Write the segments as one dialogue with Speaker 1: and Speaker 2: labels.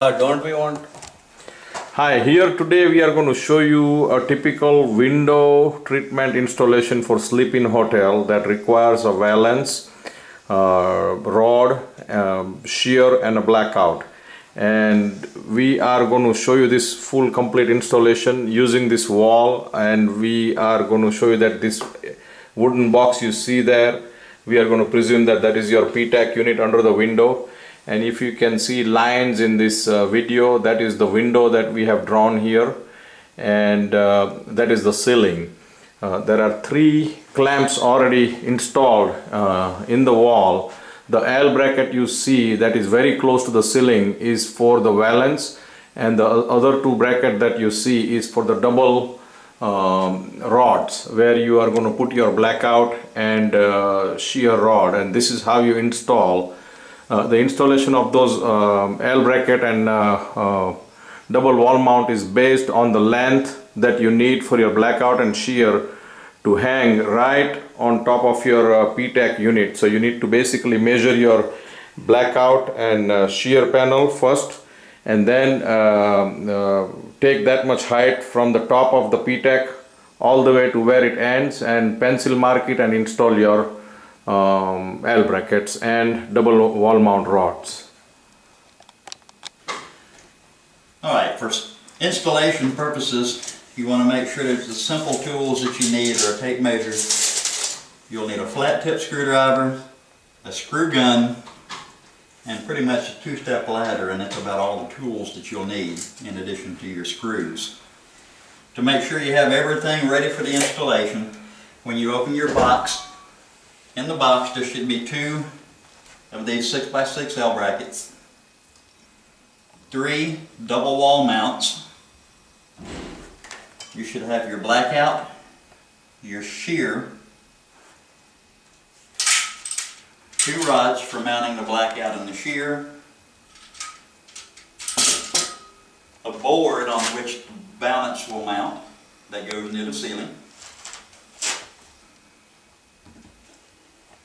Speaker 1: Don't we want?
Speaker 2: Hi, here today we are going to show you a typical window treatment installation for sleep-in hotel that requires a valance, rod, shear and a blackout. And we are going to show you this full complete installation using this wall, and we are going to show you that this wooden box you see there, we are going to presume that that is your PTAC unit under the window. And if you can see lines in this video, that is the window that we have drawn here, and that is the ceiling. There are 3 clamps already installed in the wall. The L bracket you see that is very close to the ceiling is for the valance, and the other 2 bracket that you see is for the double rods where you are going to put your blackout and shear rod, and this is how you install. The installation of those L bracket and double wall mount is based on the length that you need for your blackout and shear to hang right on top of your PTAC unit. So you need to basically measure your blackout and shear panel first, and then take that much height from the top of the PTAC all the way to where it ends, and pencil mark it and install your L brackets and double wall mount rods.
Speaker 1: Alright, for installation purposes, you want to make sure that the simple tools that you need are a tape measure. You'll need a flat tip screwdriver, a screw gun, and pretty much a 2-step ladder, and that's about all the tools that you'll need in addition to your screws. To make sure you have everything ready for the installation, when you open your box, in the box there should be 2 of these 6x6 L brackets, 3 double wall mounts. You should have your blackout, your shear, 2 rods for mounting the blackout and the shear, a board on which the valance will mount that goes near the ceiling.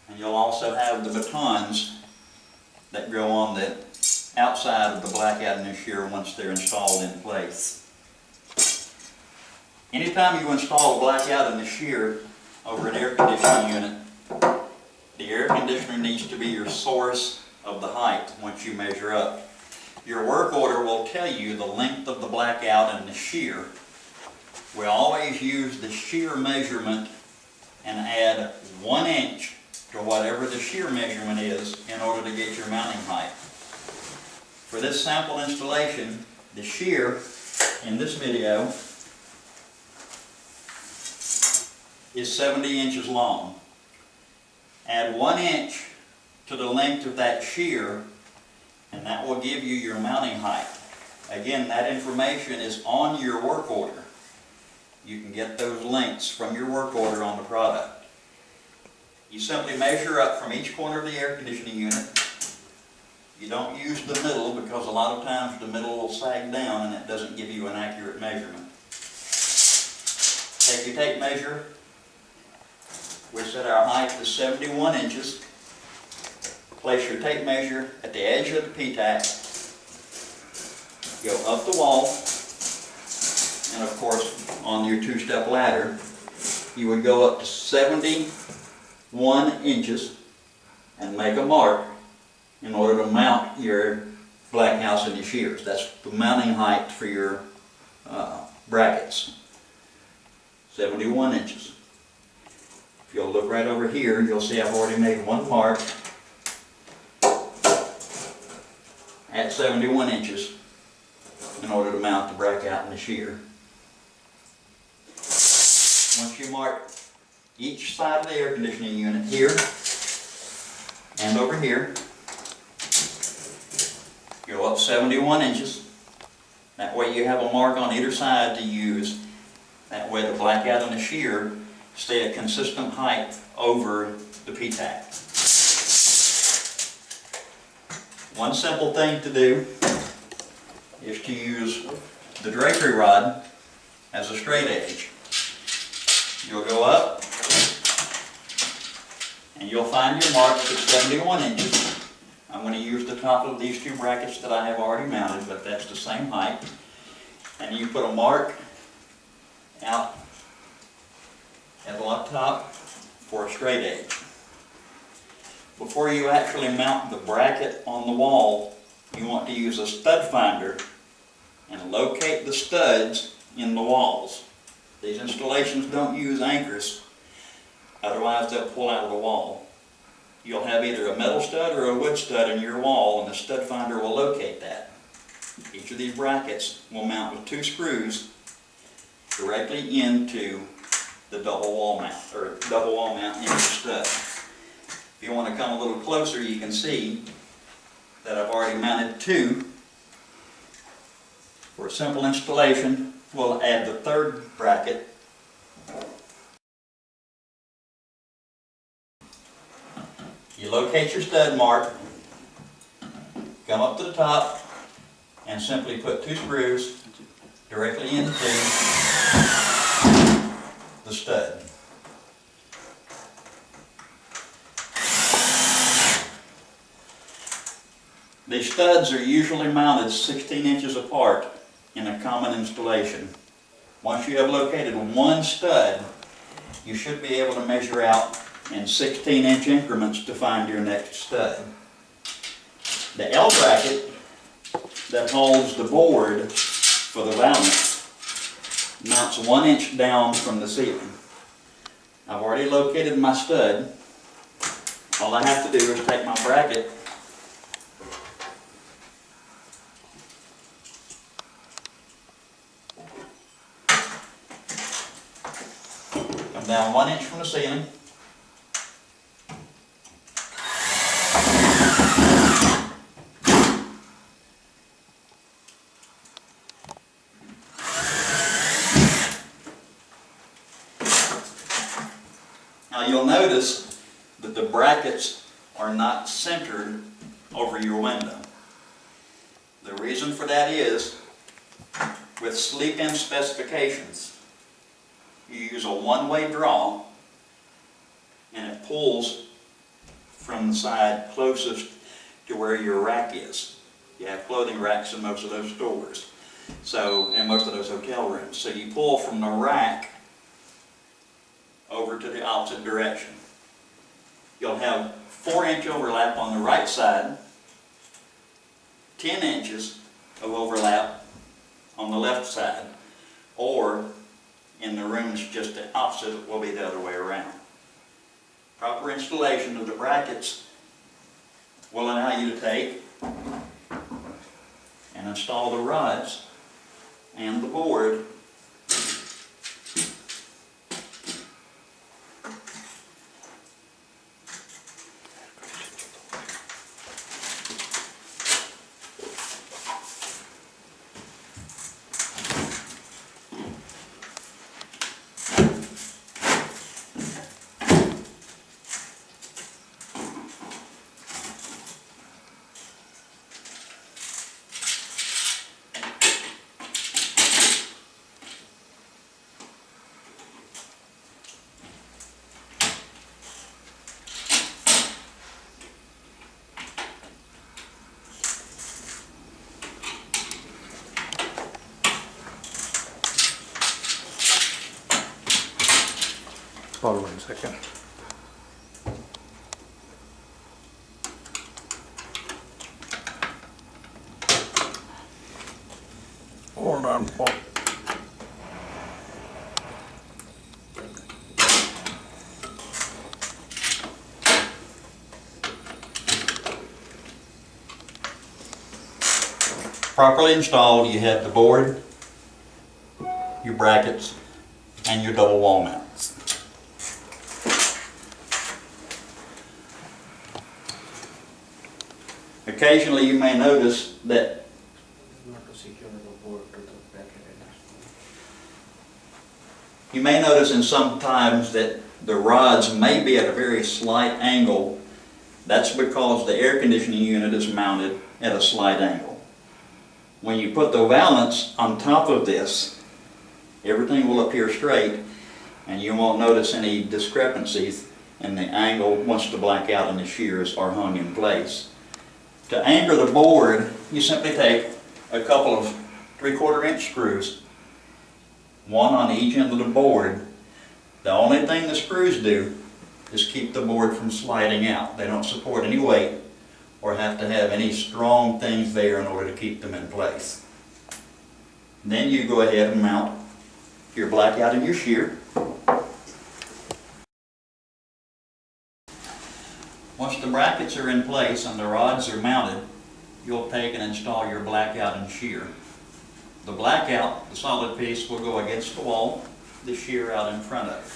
Speaker 1: And you'll also have the batons that go on the outside of the blackout and the shear once they're installed in place. Anytime you install a blackout and the shear over an air conditioning unit, the air conditioner needs to be your source of the height once you measure up. Your work order will tell you the length of the blackout and the shear. We always use the shear measurement and add 1 inch to whatever the shear measurement is in order to get your mounting height. For this sample installation, the shear in this video is 70 inches long. Add 1 inch to the length of that shear, and that will give you your mounting height. Again, that information is on your work order. You can get those links from your work order on the product. You simply measure up from each corner of the air conditioning unit. You don't use the middle because a lot of times the middle will sag down and it doesn't give you an accurate measurement. Take your tape measure. We set our height to 71 inches. Place your tape measure at the edge of the PTAC. Go up the wall, and of course on your 2-step ladder you would go up to 71 inches and make a mark in order to mount your blackouts and your shears. That's the mounting height for your brackets. 71 inches. If you'll look right over here, you'll see I've already made 1 mark at 71 inches in order to mount the blackout and the shear. Once you mark each side of the air conditioning unit here and over here, go up 71 inches. That way you have a mark on either side to use. That way the blackout and the shear stay a consistent height over the PTAC. One simple thing to do is to use the drapery rod as a straight edge. You'll go up and you'll find your marks at 71 inches. I'm going to use the top of these two brackets that I have already mounted, but that's the same height. And you put a mark out at the top for a straight edge. Before you actually mount the bracket on the wall, you want to use a stud finder and locate the studs in the walls. These installations don't use anchors, otherwise they'll pull out of the wall. You'll have either a metal stud or a wood stud in your wall, and the stud finder will locate that. Each of these brackets will mount with 2 screws directly into the double wall mount into the stud. If you want to come a little closer, you can see that I've already mounted 2. For a simple installation, we'll add the 3rd bracket. You locate your stud mark, come up to the top, and simply put 2 screws directly into the stud. These studs are usually mounted 16 inches apart in a common installation. Once you have located one stud, you should be able to measure out in 16-inch increments to find your next stud. The L bracket that holds the board for the valance mounts 1 inch down from the ceiling. I've already located my stud. All I have to do is take my bracket down 1 inch from the ceiling. Now you'll notice that the brackets are not centered over your window. The reason for that is, with sleep-in specifications, you use a one-way draw, and it pulls from the side closest to where your rack is. You have clothing racks in most of those stores, and most of those hotel rooms. So you pull from the rack over to the opposite direction. You'll have 4-inch overlap on the right side, 10 inches of overlap on the left side, or in the rooms just the opposite, it will be the other way around. Proper installation of the brackets will allow you to take and install the rods and the board
Speaker 2: Hold 1 second. Hold on, Paul.
Speaker 1: properly installed. You have the board, your brackets, and your double wall mounts. Occasionally you may notice that in some times that the rods may be at a very slight angle. That's because the air conditioning unit is mounted at a slight angle. When you put the valance on top of this, everything will appear straight, and you won't notice any discrepancies in the angle once the blackout and the shears are hung in place. To anchor the board, you simply take a couple of 3/4 inch screws, one on each end of the board. The only thing the screws do is keep the board from sliding out. They don't support any weight or have to have any strong things there in order to keep them in place. Then you go ahead and mount your blackout and your shear. Once the brackets are in place and the rods are mounted, you'll take and install your blackout and shear. The blackout, the solid piece, will go against the wall, the shear out in front of it.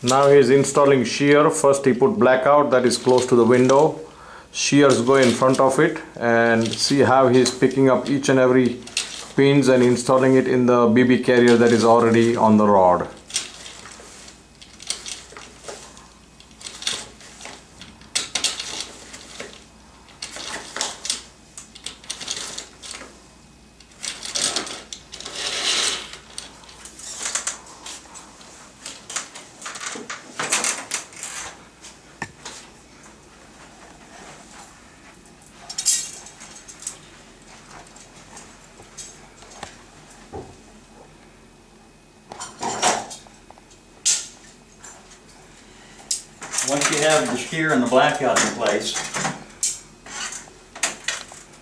Speaker 2: Now he is installing shear. First he put blackout that is close to the window. Shears go in front of it, and see how he is picking up each and every pins and installing it in the BB carrier that is already on the rod.
Speaker 1: Once you have the shear and the blackout in place,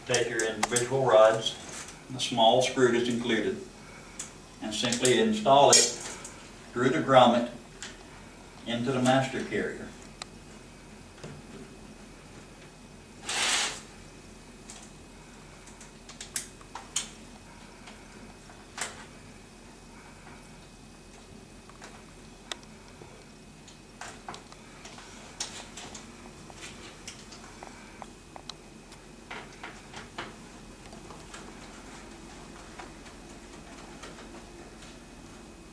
Speaker 1: take your individual rods, the small screw is included, and simply install it through the grommet into the master carrier.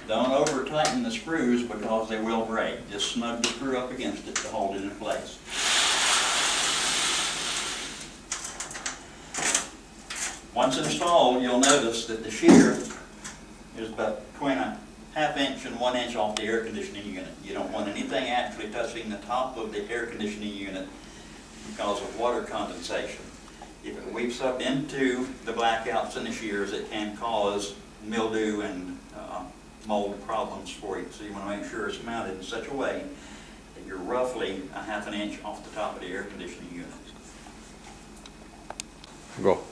Speaker 1: Don't over tighten the screws because they will break. Just snug the screw up against it to hold it in place. Once installed, you'll notice that the shear is about between a 1/2 inch and 1 inch off the air conditioning unit. You don't want anything actually touching the top of the air conditioning unit because of water condensation. If it weeps up into the blackouts and the shears, it can cause mildew and mold problems for you. So you want to make sure it's mounted in such a way that you're roughly a 1/2 inch off the top of the air conditioning unit.
Speaker 2: Go.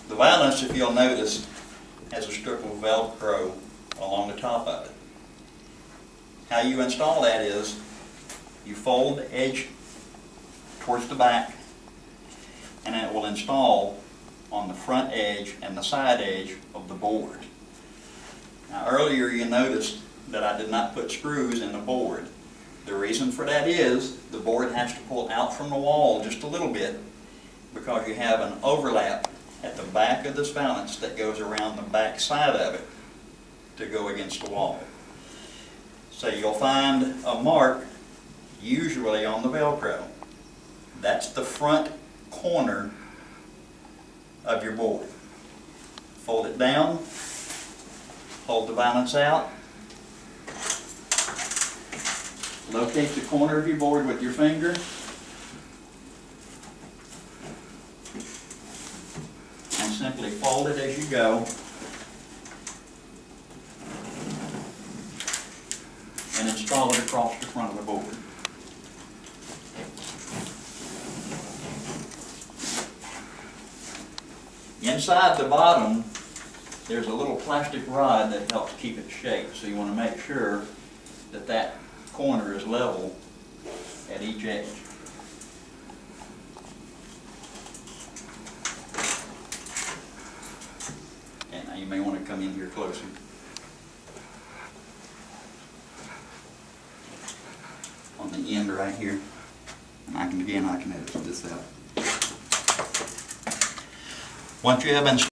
Speaker 1: The valance, if you'll notice, has a strip of Velcro along the top of it. How you install that is you fold the edge towards the back, and it will install on the front edge and the side edge of the board. Now earlier you noticed that I did not put screws in the board. The reason for that is the board has to pull out from the wall just a little bit because you have an overlap at the back of this valance that goes around the back side of it to go against the wall. So you'll find a mark usually on the Velcro. That's the front corner of your board. Fold it down, hold the valance out, locate the corner of your board with your finger, and simply fold it as you go, and install it across the front of the board. Inside the bottom, there's a little plastic rod that helps keep it shaped, so you want to make sure that that corner is level at each edge. And now you may want to come in here closer. On the end right here. And I can edit this out. Once you have installed